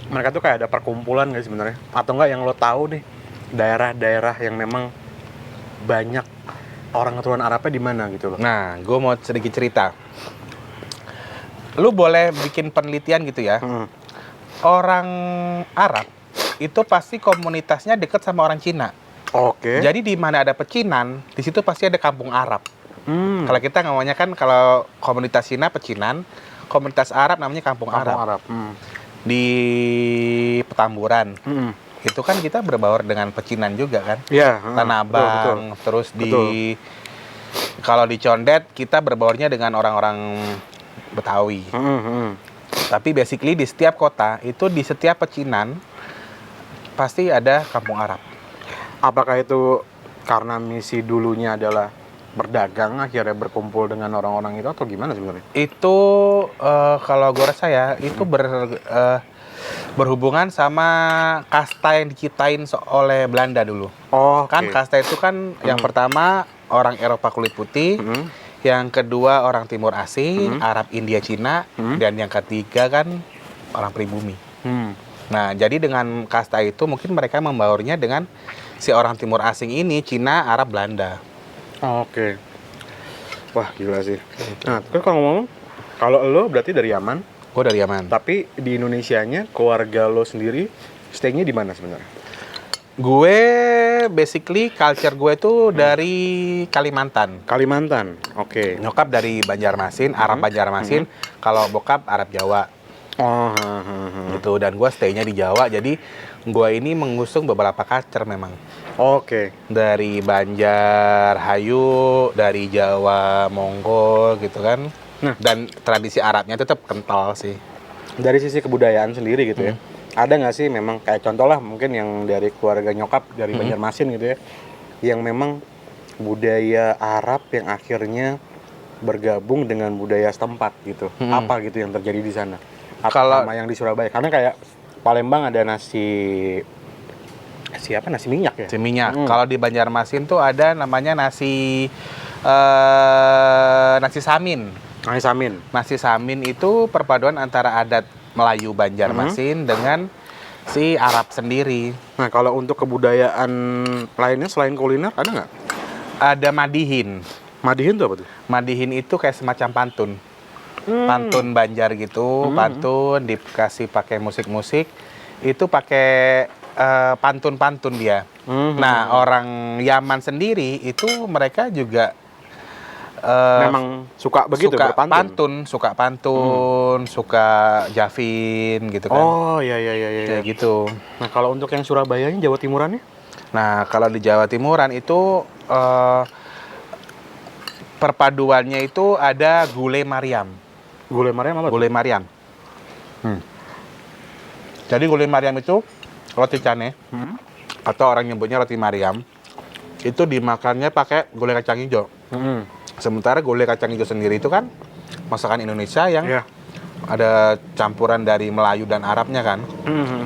mereka tuh kayak ada perkumpulan nggak sebenarnya? Atau enggak yang lo tahu nih, daerah-daerah yang memang banyak orang keturunan Arabnya di mana gitu loh? Nah, gue mau sedikit cerita. Lu boleh bikin penelitian gitu ya. Orang Arab itu pasti komunitasnya deket sama orang Cina. Oke. Jadi di mana ada pecinan, di situ pasti ada kampung Arab. Kalau kita ngomongnya kan kalau komunitas Cina pecinan, komunitas Arab namanya kampung Arab. Di Petamburan. Itu kan kita berbaur dengan pecinan juga kan. Iya. Tanah Abang, terus kalau di Condet kita berbaurnya dengan orang-orang Betawi. Tapi basically di setiap kota itu di setiap pecinan pasti ada kampung Arab. Apakah itu karena misi dulunya adalah berdagang akhirnya berkumpul dengan orang-orang itu atau gimana sebenarnya? Itu kalau gue rasa ya itu berhubungan sama kasta yang diciptain oleh Belanda dulu. Kan kasta itu kan yang pertama orang Eropa kulit putih, yang kedua orang Timur Asing, Arab, India, Cina, dan yang ketiga kan orang pribumi. Nah, jadi dengan kasta itu mungkin mereka membaurnya dengan si orang Timur Asing ini, Cina, Arab, Belanda. Oke. Wah, gila sih. Nah, terus kalau ngomong, kalau lo berarti dari Yaman, Gue dari Yaman. tapi di Indonesianya keluarga lo sendiri stay-nya di mana sebenarnya? Gue basically culture gue tuh dari Kalimantan. Kalimantan. Oke. Nyokap dari Banjarmasin, Arab Banjarmasin. Kalau bokap Arab Jawa. Gitu. Dan gue stay-nya di Jawa. Jadi gue ini mengusung beberapa culture memang. Oke. Dari Banjar, Hayu, dari Jawa, Mongol gitu kan. Nah. Dan tradisi Arabnya tetap kental sih. Dari sisi kebudayaan sendiri gitu ya. Ada nggak sih memang kayak contoh lah mungkin yang dari keluarga nyokap dari Banjarmasin gitu ya, yang memang budaya Arab yang akhirnya bergabung dengan budaya setempat gitu. Apa gitu yang terjadi di sana? Kalau sama yang di Surabaya, karena kayak Palembang ada nasi minyak ya. nasi minyak. Kalau di Banjarmasin tuh ada namanya nasi samin. Nasi samin. Nasi samin itu perpaduan antara adat Melayu Banjarmasin dengan si Arab sendiri. Nah, kalau untuk kebudayaan lainnya selain kuliner ada nggak? Ada madihin. Madihin tuh apa tuh? Madihin itu kayak semacam pantun. Pantun Banjar gitu, pantun dikasih pakai musik-musik. Itu pakai pantun-pantun dia. Nah, orang Yaman sendiri itu mereka juga memang suka begitu berpantun. Suka pantun, suka javin gitu kan. Oh, iya. Kayak gitu. Nah, kalau untuk yang Surabayanya, Jawa Timurannya? Nah, kalau di Jawa Timuran itu perpaduannya itu ada gulai Mariam. Gulai Mariam apa? Gulai Mariam. Jadi gulai Mariam itu roti cane, atau orang nyebutnya roti Mariam. Itu dimakannya pakai gulai kacang hijau. Sementara gulai kacang hijau sendiri itu kan masakan Indonesia yang ada campuran dari Melayu dan Arabnya kan.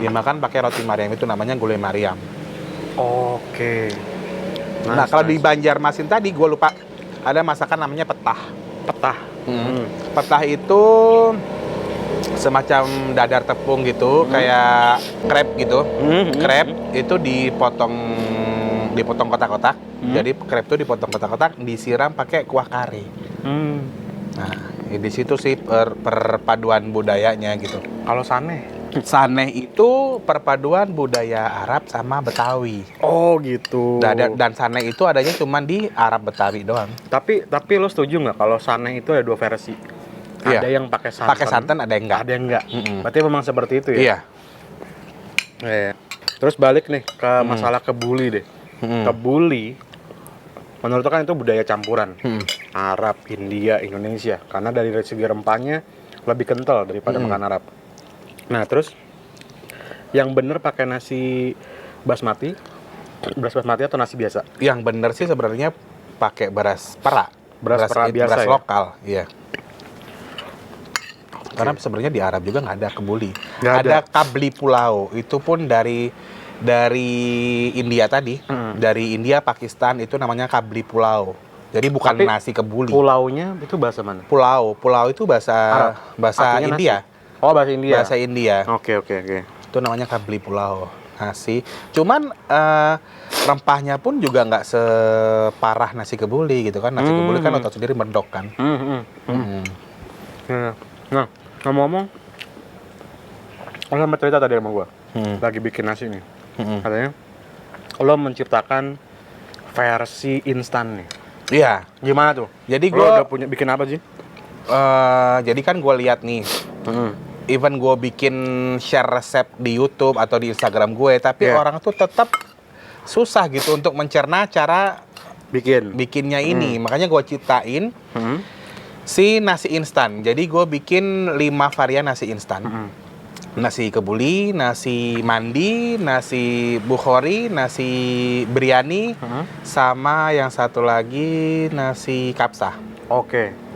Dimakan pakai roti Mariam, itu namanya gulai Mariam. Oke. Nah, kalau di Banjarmasin tadi gue lupa, ada masakan namanya petah. Petah itu semacam dadar tepung gitu, kayak krep gitu. Krep itu dipotong kotak-kotak. Jadi krep itu dipotong kotak-kotak, disiram pakai kuah kari. Nah, di situ sih perpaduan budayanya gitu. Kalau saneh? Saneh itu perpaduan budaya Arab sama Betawi. Oh gitu. Dan saneh itu adanya cuma di Arab Betawi doang. Tapi lo setuju nggak kalau saneh itu ada dua versi? Iya. Ada yang pakai santan. Pakai santan, ada yang enggak. Ada yang enggak. Berarti memang seperti itu ya? Iya. Terus balik nih ke masalah kebuli deh. Kebuli, menurut lo kan itu budaya campuran. Arab, India, Indonesia. Karena dari segi rempahnya lebih kental daripada makan Arab. Nah, terus yang bener pakai nasi basmati atau nasi biasa? Yang bener sih sebenarnya pakai beras perak. Beras perak biasa beras ya? lokal, iya. Karena sebenarnya di Arab juga nggak ada kebuli. Ada kabli pulau, itu pun dari India tadi, dari India, Pakistan, itu namanya kabli pulau. Jadi bukan nasi kebuli. Pulaunya itu bahasa mana? Pulau itu bahasa Arab. bahasa India. Nasi. Oh, bahasa India. Bahasa India. Oke. Itu namanya kabli pulau, nasi. Cuman rempahnya pun juga nggak separah nasi kebuli gitu kan. Nasi kebuli kan otot sendiri mendok kan. Nah, ngomong-ngomong, lo sama cerita tadi sama gue, lagi bikin nasi nih. Katanya lo menciptakan versi instan nih. Iya. Gimana tuh? Jadi Lo gue udah punya bikin apa sih? jadi kan gue lihat nih, even gue bikin share resep di YouTube atau di Instagram gue, tapi Iya. orang tuh tetap susah gitu untuk mencerna cara Bikin. bikinnya ini. Makanya gue ciptain Hmm. si nasi instan. Jadi gue bikin 5 varian nasi instan. Nasi kebuli, nasi mandi, nasi bukhori, nasi biryani, sama yang satu lagi nasi kapsa. Oke.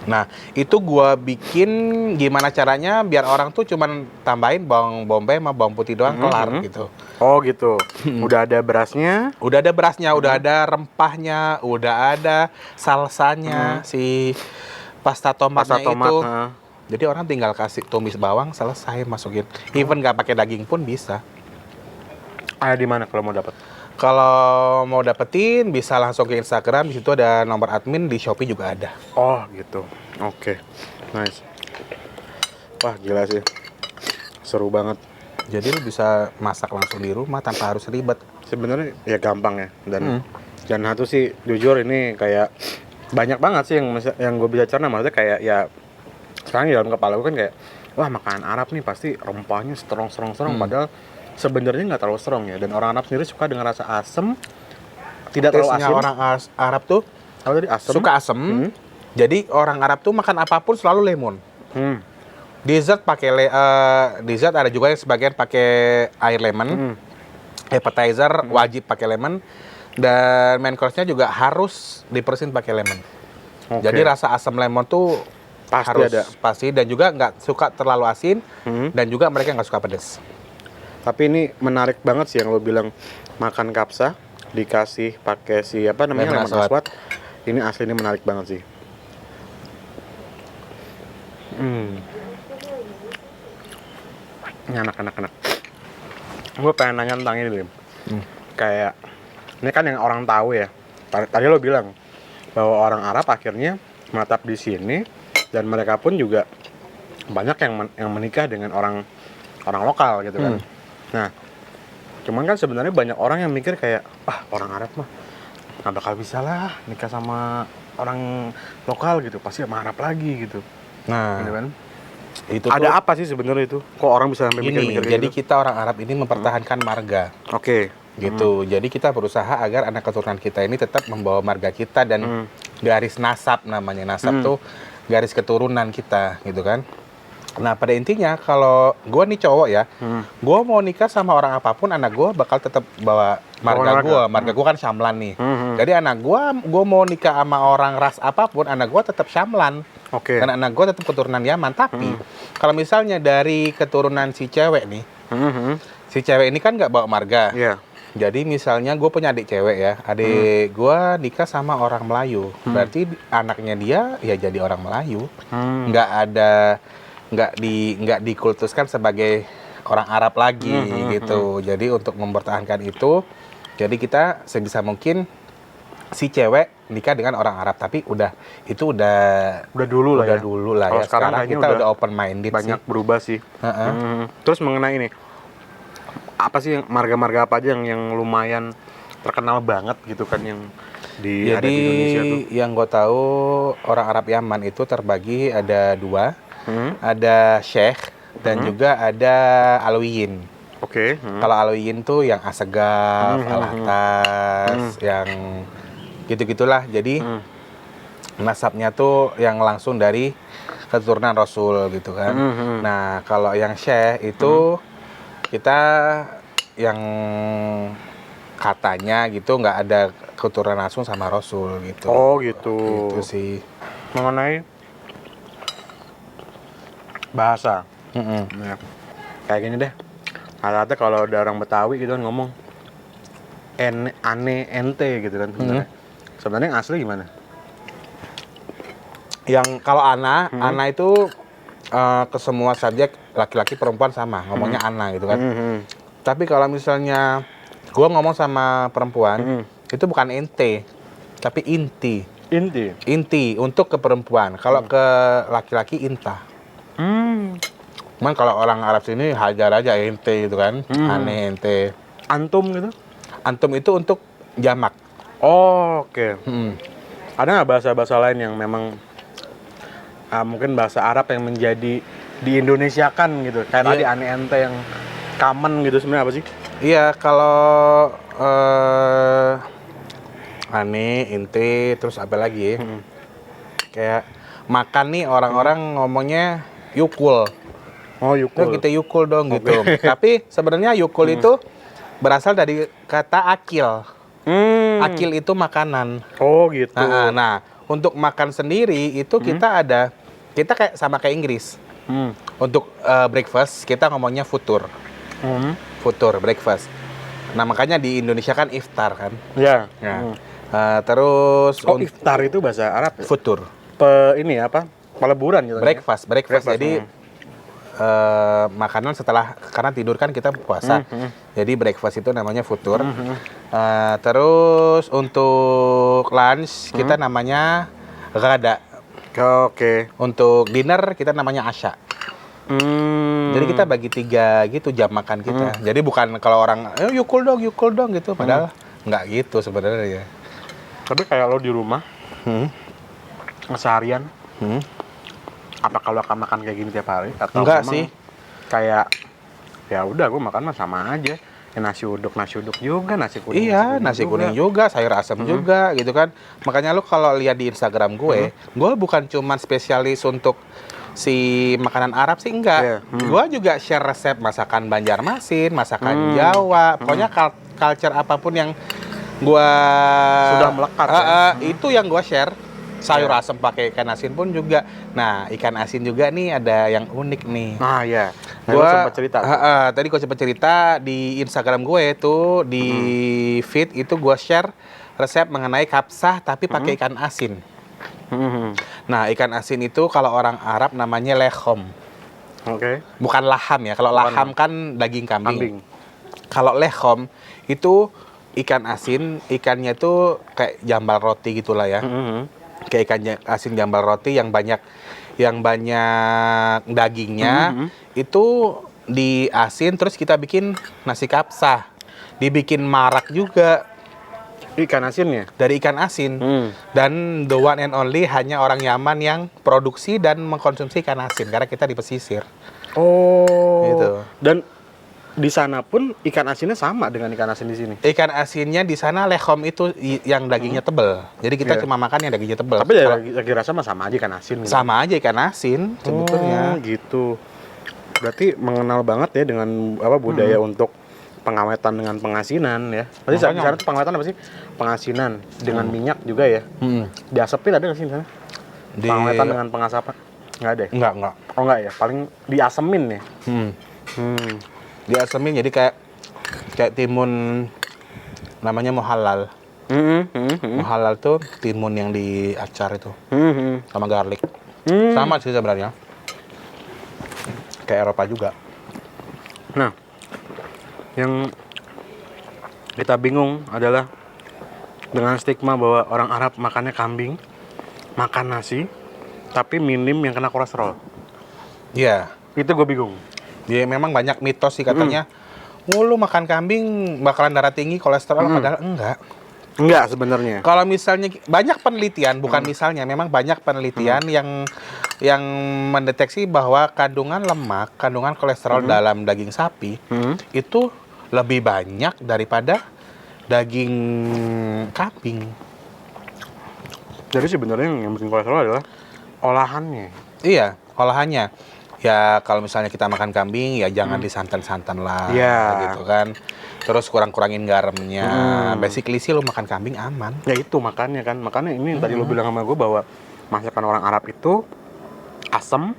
Nah, itu gua bikin gimana caranya biar orang tuh cuman tambahin bawang bombay sama bawang putih doang kelar gitu. Oh gitu. Udah ada berasnya. Udah ada berasnya, udah ada rempahnya, udah ada salsanya, si pasta tomatnya Pasta tomat. itu. Jadi orang tinggal kasih tumis bawang, selesai masukin. Even nggak pakai daging pun bisa. Ada di mana kalau mau dapat? Kalau mau dapetin bisa langsung ke Instagram, di situ ada nomor admin, di Shopee juga ada. Oh gitu. Oke. Nice. Wah gila sih. Seru banget. Jadi lu bisa masak langsung di rumah tanpa harus ribet. Sebenarnya ya gampang ya, dan satu sih jujur ini kayak banyak banget sih yang gue bisa cerna, maksudnya kayak ya sekarang di dalam kepala gue kan kayak wah makanan Arab nih pasti rempahnya strong padahal sebenarnya nggak terlalu strong ya, dan orang Arab sendiri suka dengan rasa asem, tidak terlalu Taste-nya asin. orang Arab tuh Apa tadi asem? suka asem. Jadi orang Arab tuh makan apapun selalu lemon. Dessert pakai dessert ada juga yang sebagian pakai air lemon. Appetizer wajib pakai lemon, dan main course-nya juga harus diperesin pakai lemon. Oke. Jadi rasa asam lemon tuh Pasti harus ada. pasti, dan juga nggak suka terlalu asin, dan juga mereka nggak suka pedas. Tapi ini menarik banget sih yang lo bilang makan kapsa dikasih pakai si apa namanya Lemon lemon aswad. aswad. Ini asli, ini menarik banget sih. Ini enak. Gue pengen nanya tentang ini, Lim. Kayak ini kan yang orang tahu ya. Tadi lo bilang bahwa orang Arab akhirnya menetap di sini, dan mereka pun juga banyak yang menikah dengan orang lokal gitu kan. Nah, cuman kan sebenarnya banyak orang yang mikir kayak orang Arab mah nggak bakal bisa lah nikah sama orang lokal gitu, pasti sama Arab lagi gitu. Nah, Gitu kan? itu Ada tuh apa sih sebenarnya itu? Kok orang bisa sampai ini. mikir-mikir Jadi gitu? kita orang Arab ini mempertahankan marga. Oke. Gitu. Jadi kita berusaha agar anak keturunan kita ini tetap membawa marga kita, dan garis nasab namanya. Nasab tuh garis keturunan kita, gitu kan. Nah, pada intinya kalau gue nih cowok ya, gue mau nikah sama orang apapun, anak gue bakal tetap bawa marga gue. Marga gue kan Syamlan nih. Jadi anak gue mau nikah sama orang ras apapun, anak gue tetap Syamlan. Oke. Dan anak gue tetap keturunan Yaman. Tapi kalau misalnya dari keturunan si cewek nih, si cewek ini kan nggak bawa marga. Iya. Jadi misalnya gue punya adik cewek ya, adik gue nikah sama orang Melayu, berarti anaknya dia ya jadi orang Melayu, nggak dikultuskan sebagai orang Arab lagi gitu. Jadi untuk mempertahankan itu, jadi kita sebisa mungkin si cewek nikah dengan orang Arab, tapi udah dulu lah ya. dulu lah Kalau ya. sekarang Sekarang kayaknya kita udah udah open minded Banyak sih. berubah sih. Terus mengenai ini, apa sih marga-marga apa aja yang lumayan terkenal banget gitu kan yang ada Jadi di Indonesia tuh? yang gue tahu orang Arab Yaman itu terbagi ada 2, ada Syekh dan juga ada Alwiyin. Oke. Kalau Alwiyin tuh yang Asegaf, Al-Hatas, yang gitu-gitulah. Jadi nasabnya tuh yang langsung dari keturunan Rasul gitu kan. Nah kalau yang Syekh itu kita yang katanya gitu nggak ada keturunan langsung sama Rasul gitu. Oh gitu. Gitu sih. Mengenai bahasa. Ya. Kayak gini deh. Rata-rata kalau ada orang Betawi gitu kan ngomong ane, ente gitu kan. Sebenarnya yang asli gimana? Yang kalau Ana itu ke semua subjek laki-laki perempuan sama, ngomongnya Ana gitu kan. Tapi kalau misalnya gua ngomong sama perempuan, itu bukan ente, tapi inti. Inti untuk ke perempuan. Kalau ke laki-laki inta. Cuman kalau orang Arab sini hajar aja ente gitu kan, aneh ente. Antum gitu? Antum itu untuk jamak. Oh, oke. Ada nggak bahasa-bahasa lain yang memang mungkin bahasa Arab yang menjadi di Indonesia kan gitu? Kayak tadi ane ente yang common gitu sebenarnya apa sih? Iya, kalau ane, inti, terus apa lagi ya? Kayak makan nih orang-orang ngomongnya yukul. Oh, Yuk yukul. kita yukul dong gitu. Tapi sebenarnya yukul itu berasal dari kata akil. Akil itu makanan. Oh, gitu. Nah, untuk makan sendiri itu kita kayak sama kayak Inggris. Untuk breakfast kita ngomongnya futur. Futur breakfast. Nah, makanya di Indonesia kan iftar kan. Ya. Terus Iftar itu bahasa Arab ya? futur. Ini apa? Peleburan gitu. Breakfast. Jadi makanan setelah karena tidur kan kita puasa. Jadi breakfast itu namanya futur. Terus untuk lunch kita namanya ghada. Oke. Untuk dinner kita namanya asya. Jadi kita bagi 3 gitu jam makan kita. Jadi bukan kalau orang yukul dong gitu. Padahal nggak gitu sebenarnya. Tapi kayak lo di rumah seharian, apakah lo akan makan kayak gini tiap hari? Atau Enggak memang sih. Kayak ya udah gue makan mah sama aja. Ya, nasi uduk juga, nasi kuning. Iya, nasi kuning juga, sayur asam juga gitu kan. Makanya lu kalau lihat di Instagram gue bukan cuman spesialis untuk si makanan Arab sih enggak. Gue juga share resep masakan Banjarmasin, masakan Jawa, pokoknya culture apapun yang gue Sudah melekat, itu yang gue share. Sayur asam pakai ikan asin pun juga. Nah, ikan asin juga nih ada yang unik nih. Ah ya, Gua sempat cerita. Tadi gue sempat cerita di Instagram gue tuh di feed itu gue share resep mengenai kapsah tapi pakai ikan asin. Nah, ikan asin itu kalau orang Arab namanya lehom. Oke. Bukan laham ya. Kalau laham kan daging kambing. Kambing. Kalau lehom itu ikan asin, ikannya tuh kayak jambal roti gitulah ya. Kayak ikan asin jambal roti yang banyak dagingnya. Itu di asin terus kita bikin nasi kapsah. Dibikin marak juga Ikan asinnya. dari ikan asin. Dan the one and only hanya orang Yaman yang produksi dan mengkonsumsi ikan asin karena kita di pesisir. Oh. Gitu. Dan di sana pun ikan asinnya sama dengan ikan asin di sini. Ikan asinnya di sana lehom itu yang dagingnya tebel. Jadi kita cuma makan yang dagingnya tebel. Tapi lagi rasa mah sama aja ikan asin. Gitu. Sama aja ikan asin sebetulnya. Gitu. Berarti mengenal banget ya dengan apa budaya untuk pengawetan dengan pengasinan ya. Berarti di sana tuh pengawetan apa sih? Pengasinan dengan minyak juga ya. Diasepin ada nggak sih di sana? Pengawetan dengan pengasapan? Nggak ada ya? Enggak. Oh nggak ya? Paling diasemin ya? Diasemin jadi kayak timun namanya muhalal. Muhalal tuh timun yang di acar itu. Sama garlic. Sama sih sebenarnya. Kayak Eropa juga. Nah, yang kita bingung adalah dengan stigma bahwa orang Arab makannya kambing, makan nasi, tapi minim yang kena kolesterol. Iya. Itu gue bingung. Dia memang banyak mitos sih katanya. Lu makan kambing bakalan darah tinggi, kolesterol, padahal enggak. Enggak sebenarnya. Kalau misalnya banyak penelitian, bukan misalnya, memang banyak penelitian yang mendeteksi bahwa kandungan lemak, kandungan kolesterol dalam daging sapi itu lebih banyak daripada daging kambing. Jadi sebenarnya yang bikin kolesterol adalah olahannya. Iya, olahannya. Ya kalau misalnya kita makan kambing ya jangan disantan-santan lah, gitu kan. Terus kurang-kurangin garamnya. Basically sih lu makan kambing aman. Ya itu makanya ini tadi lo bilang sama gue bahwa masakan orang Arab itu asam,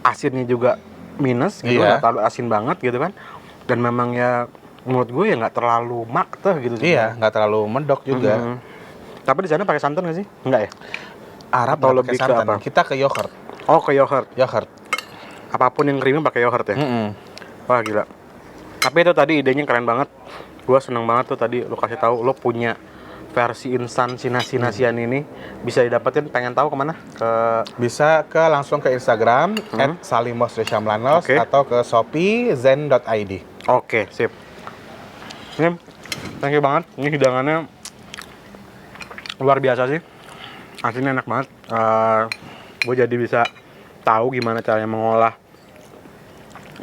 asinnya juga minus gitu, nggak terlalu asin banget gitu kan. Dan memang ya menurut gue ya nggak terlalu makteh gitu. Iya, nggak terlalu mendok juga. Tapi di sana pakai santan nggak sih? Enggak ya? Arab atau nggak lebih pakai ke santan. apa? Kita ke yogurt. Oh, ke yogurt. Yogurt. Apapun yang creamy pakai yogurt ya? Wah gila. Tapi itu tadi idenya keren banget. Gua seneng banget tuh tadi lo kasih tahu lo punya versi instan si nasi-nasian ini. Bisa didapetin, pengen tahu kemana? Bisa langsung ke Instagram @salimosreshamlanos atau ke Shopee zen.id. Oke, sip. Ini thank you banget. Ini hidangannya luar biasa sih. Aslinya enak banget. Gue jadi bisa tahu gimana caranya mengolah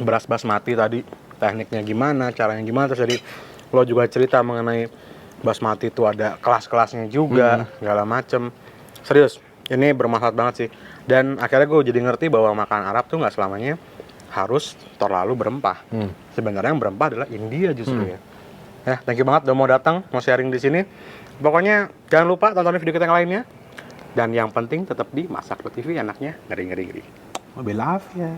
beras basmati tadi, tekniknya gimana, caranya gimana. Terus jadi lo juga cerita mengenai basmati itu ada kelas-kelasnya juga, segala macem. Serius, ini bermanfaat banget sih. Dan akhirnya gue jadi ngerti bahwa makanan Arab tuh nggak selamanya harus terlalu berempah. Sebenarnya yang berempah adalah India justru ya. Ya, thank you banget udah mau datang, mau sharing di sini. Pokoknya jangan lupa tonton video kita yang lainnya. Dan yang penting tetap di Masak TV, anaknya ngeri-ngeri. Mobil love ya.